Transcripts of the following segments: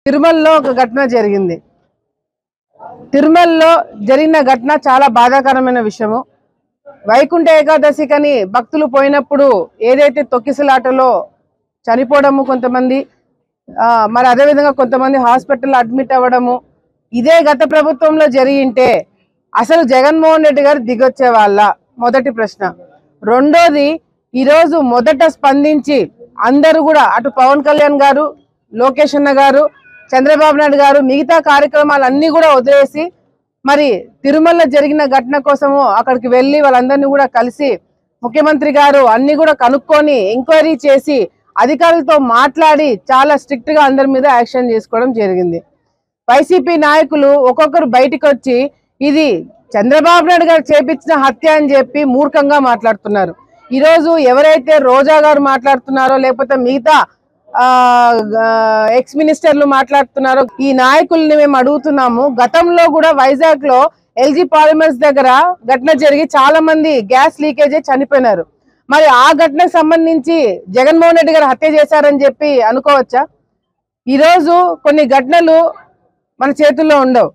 తిరుమలలో ఒక ఘటన జరిగింది. తిరుమలలో జరిగిన ఘటన చాలా బాధాకరమైన విషయము. వైకుంఠ ఏకాదశికని భక్తులు పోయినప్పుడు ఏదైతే తొక్కిసలాటలో చనిపోవడము కొంతమంది, మరి అదేవిధంగా కొంతమంది హాస్పిటల్లో అడ్మిట్ అవ్వడము, ఇదే గత ప్రభుత్వంలో జరిగింటే అసలు జగన్మోహన్ రెడ్డి గారు దిగొచ్చే వాళ్ళ? మొదటి ప్రశ్న. రెండోది, ఈరోజు మొదట స్పందించి అందరూ కూడా అటు పవన్ కళ్యాణ్ గారు, లోకేష్ అన్న గారు, చంద్రబాబు నాయుడు గారు మిగతా కార్యక్రమాలన్నీ కూడా వదిలేసి మరి తిరుమలలో జరిగిన ఘటన కోసము అక్కడికి వెళ్ళి వాళ్ళందరినీ కూడా కలిసి ముఖ్యమంత్రి గారు అన్ని కూడా కనుక్కొని ఎంక్వైరీ చేసి అధికారులతో మాట్లాడి చాలా స్ట్రిక్ట్ గా అందరి మీద యాక్షన్ చేసుకోవడం జరిగింది. వైసీపీ నాయకులు ఒక్కొక్కరు బయటికి వచ్చి ఇది చంద్రబాబు నాయుడు గారు చేపించిన హత్య అని చెప్పి మూర్ఖంగా మాట్లాడుతున్నారు. ఈరోజు ఎవరైతే రోజా గారు మాట్లాడుతున్నారో లేకపోతే మిగతా ఎక్స్ మినిస్టర్లు మాట్లాడుతున్నారో ఈ నాయకుల్ని మేము అడుగుతున్నాము. గతంలో కూడా వైజాగ్ లో ఎల్జీ పాలిమర్స్ దగ్గర ఘటన జరిగి చాలా మంది గ్యాస్ లీకేజ్ చనిపోయినారు. మరి ఆ ఘటనకు సంబంధించి జగన్మోహన్ రెడ్డి గారు హత్య చేశారని చెప్పి అనుకోవచ్చా? ఈరోజు కొన్ని ఘటనలు మన చేతుల్లో ఉండవు.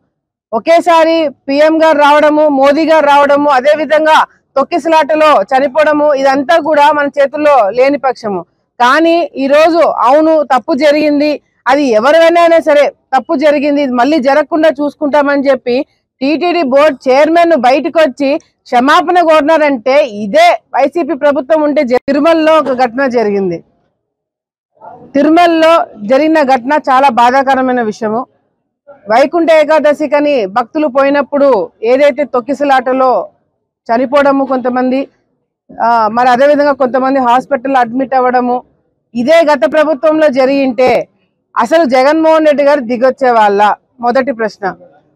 ఒకేసారి పిఎం గారు రావడము, మోదీ గారు రావడము, అదే విధంగా తొక్కిసలాటలో చనిపోవడము, ఇదంతా కూడా మన చేతుల్లో లేని పక్షము. కానీ ఈరోజు అవును తప్పు జరిగింది, అది ఎవరైనా సరే తప్పు జరిగింది, ఇది మళ్ళీ జరగకుండా చూసుకుంటామని చెప్పి టీటీడీ బోర్డు చైర్మన్ బయటకు వచ్చి క్షమాపణ కోరినారంటే ఇదే వైసీపీ ప్రభుత్వం ఉంటే. తిరుమలలో ఒక ఘటన జరిగింది. తిరుమలలో జరిగిన ఘటన చాలా బాధాకరమైన విషయము. వైకుంఠ ఏకాదశికని భక్తులు పోయినప్పుడు ఏదైతే తొక్కిసలాటలో చనిపోవడము కొంతమంది, మరి అదేవిధంగా కొంతమంది హాస్పిటల్లో అడ్మిట్ అవ్వడము, ఇదే గత ప్రభుత్వంలో జరిగింటే అసలు జగన్మోహన్ రెడ్డి గారు దిగొచ్చే వాళ్ళ? మొదటి ప్రశ్న.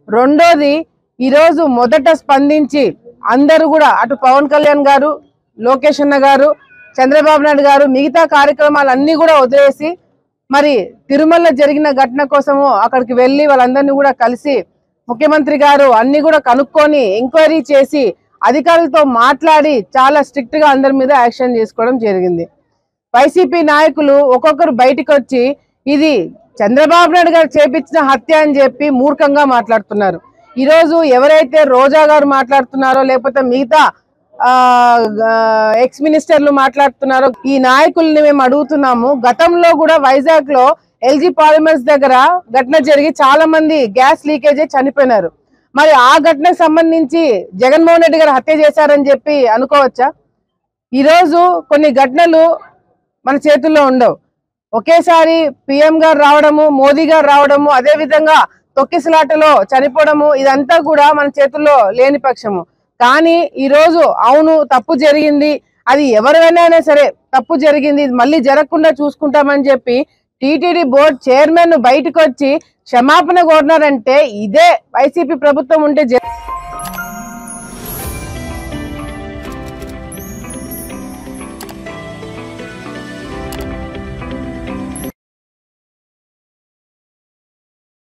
రెండోది, ఈరోజు మొదట స్పందించి అందరూ కూడా అటు పవన్ కళ్యాణ్ గారు, లోకేష్ అన్న గారు, చంద్రబాబు నాయుడు గారు మిగతా కార్యక్రమాలన్నీ కూడా వదిలేసి మరి తిరుమలలో జరిగిన ఘటన కోసము అక్కడికి వెళ్ళి వాళ్ళందరినీ కూడా కలిసి ముఖ్యమంత్రి గారు అన్ని కూడా కనుక్కొని ఎంక్వైరీ చేసి అధికారులతో మాట్లాడి చాలా స్ట్రిక్ట్ గా అందరి మీద యాక్షన్ చేసుకోవడం జరిగింది. వైసీపీ నాయకులు ఒక్కొక్కరు బయటకు వచ్చి ఇది చంద్రబాబు నాయుడు గారు చేపించిన హత్య అని చెప్పి మూర్ఖంగా మాట్లాడుతున్నారు. ఈరోజు ఎవరైతే రోజా గారు మాట్లాడుతున్నారో లేకపోతే మిగతా ఎక్స్ మినిస్టర్లు మాట్లాడుతున్నారో ఈ నాయకుల్ని మేము అడుగుతున్నాము. గతంలో కూడా వైజాగ్ లో ఎల్జీ పాలిమర్స్ దగ్గర ఘటన జరిగి చాలా మంది గ్యాస్ లీకేజ్ చనిపోయినారు. మరి ఆ ఘటనకు సంబంధించి జగన్మోహన్ రెడ్డి గారు హత్య చేశారని చెప్పి అనుకోవచ్చా? ఈరోజు కొన్ని ఘటనలు మన చేతుల్లో ఉండవు. ఒకేసారి పిఎం గారు రావడము, మోదీ గారు రావడము, అదే విధంగా తొక్కిసలాటలో చనిపోవడము, ఇదంతా కూడా మన చేతుల్లో లేని పక్షము. కానీ ఈరోజు అవును తప్పు జరిగింది, అది ఎవరైనా సరే తప్పు జరిగింది, ఇది మళ్ళీ జరగకుండా చూసుకుంటామని చెప్పి టీటీడీ బోర్డు చైర్మన్ బయటకు వచ్చి క్షమాపణ కోరినారంటే ఇదే వైసీపీ ప్రభుత్వం ఉంటే